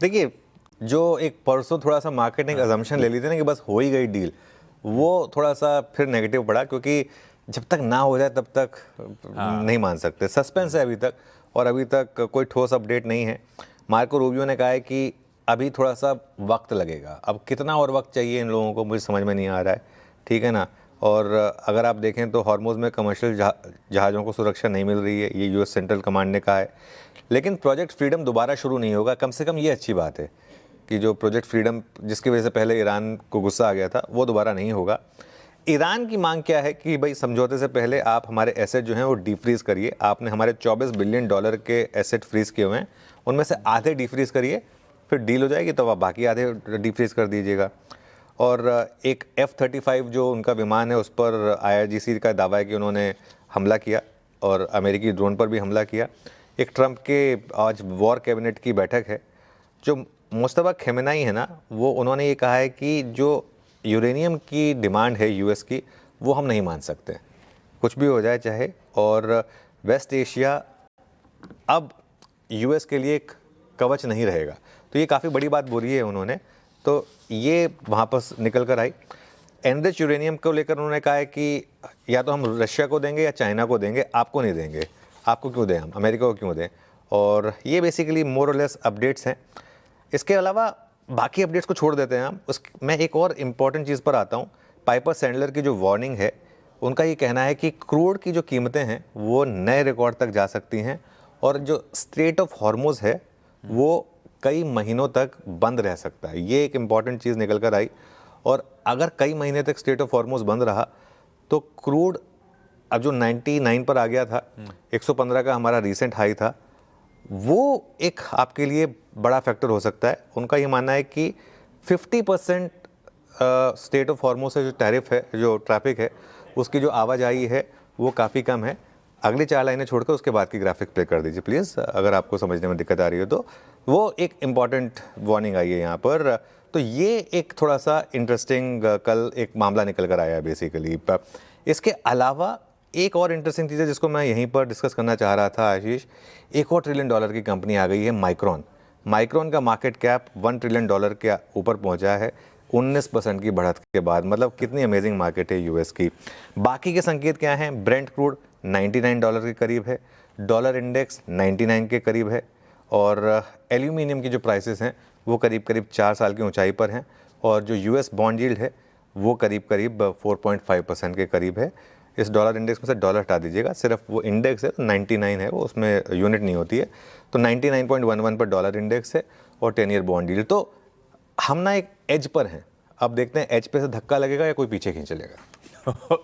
देखिए, जो एक परसों थोड़ा सा मार्केटिंग अजम्पशन ले ली थी ना कि बस हो ही गई डील, वो थोड़ा सा फिर नेगेटिव पड़ा, क्योंकि जब तक ना हो जाए तब तक नहीं मान सकते। सस्पेंस है अभी तक, और अभी तक कोई ठोस अपडेट नहीं है। मार्को रूबियो ने कहा है कि अभी थोड़ा सा वक्त लगेगा। अब कितना और वक्त चाहिए इन लोगों को, मुझे समझ में नहीं आ रहा है, ठीक है ना। और अगर आप देखें तो हॉर्मुज़ में कमर्शियल जहाज़ों को सुरक्षा नहीं मिल रही है, ये यूएस सेंट्रल कमांड ने कहा है। लेकिन प्रोजेक्ट फ्रीडम दोबारा शुरू नहीं होगा, कम से कम ये अच्छी बात है कि जो प्रोजेक्ट फ्रीडम जिसकी वजह से पहले ईरान को गुस्सा आ गया था, वो दोबारा नहीं होगा। ईरान की मांग क्या है कि भाई समझौते से पहले आप हमारे एसेट जो हैं वो डीफ्रीज करिए। आपने हमारे $24 बिलियन के एसेट फ्रीज किए हुए हैं, उनमें से आधे डीफ्रीज करिए, फिर डील हो जाएगी तो आप बाकी आधे डीफ्रीज कर दीजिएगा। और एक F-35 जो उनका विमान है, उस पर IRGC का दावा है कि उन्होंने हमला किया और अमेरिकी ड्रोन पर भी हमला किया। एक ट्रंप के आज वॉर कैबिनेट की बैठक है, जो मुस्तफा खेमेनाई है ना, वो उन्होंने ये कहा है कि जो यूरेनियम की डिमांड है यूएस की, वो हम नहीं मान सकते, कुछ भी हो जाए चाहे। और वेस्ट एशिया अब यूएस के लिए एक कवच नहीं रहेगा, तो ये काफ़ी बड़ी बात बोली है उन्होंने, तो ये वहाँ पर निकल कर आई। एनरिच यूरेनियम को लेकर उन्होंने कहा है कि या तो हम रशिया को देंगे या चाइना को देंगे, आपको नहीं देंगे। आपको क्यों दें हम, अमेरिका को क्यों दें। और ये बेसिकली मोर और लेस अपडेट्स हैं। इसके अलावा बाकी अपडेट्स को छोड़ देते हैं हम। मैं एक और इम्पॉर्टेंट चीज़ पर आता हूँ। पाइपर सैंडलर की जो वार्निंग है, उनका ये कहना है कि क्रूड की जो कीमतें हैं वो नए रिकॉर्ड तक जा सकती हैं, और जो स्ट्रेट ऑफ हॉर्मुज़ है वो कई महीनों तक बंद रह सकता है। ये एक इम्पॉर्टेंट चीज़ निकल कर आई। और अगर कई महीने तक स्ट्रेट ऑफ हॉर्मुज़ बंद रहा तो क्रूड अब जो 99 पर आ गया था, 115 का हमारा रिसेंट हाई था, वो एक आपके लिए बड़ा फैक्टर हो सकता है। उनका ये मानना है कि 50% स्टेट ऑफ हॉर्मुज़ से जो टैरिफ है, जो ट्रैफिक है, उसकी जो आवाजाही है वो काफ़ी कम है। अगली 4 लाइनें छोड़कर उसके बाद की ग्राफिक प्ले कर दीजिए प्लीज़, अगर आपको समझने में दिक्कत आ रही हो तो। वो एक इम्पॉर्टेंट वार्निंग आई है यहाँ पर। तो ये एक थोड़ा सा इंटरेस्टिंग कल एक मामला निकल कर आया है बेसिकली। इसके अलावा एक और इंटरेस्टिंग चीज़ है जिसको मैं यहीं पर डिस्कस करना चाह रहा था आशीष। एक और $1 ट्रिलियन की कंपनी आ गई है, माइक्रॉन। माइक्रॉन का मार्केट कैप $1 ट्रिलियन के ऊपर पहुंचा है 19% की बढ़त के बाद। मतलब कितनी अमेजिंग मार्केट है यूएस की। बाकी के संकेत क्या हैं? ब्रेंट क्रूड $99 के करीब है, डॉलर इंडेक्स 99 के करीब है, और एल्यूमिनियम की जो प्राइसेस हैं वो करीब करीब 4 साल की ऊंचाई पर हैं, और जो यूएस बॉन्ड यील्ड है वो करीब करीब 4.5% के करीब है। इस डॉलर इंडेक्स में से डॉलर हटा दीजिएगा, सिर्फ वो इंडेक्स है, 99 है वो, उसमें यूनिट नहीं होती है। तो 99.11 पर डॉलर इंडेक्स है और 10 ईयर बॉन्ड यील्ड। तो हम ना एक एज पर हैं। अब देखते हैं एज पे से धक्का लगेगा या कोई पीछे खींच लेगा।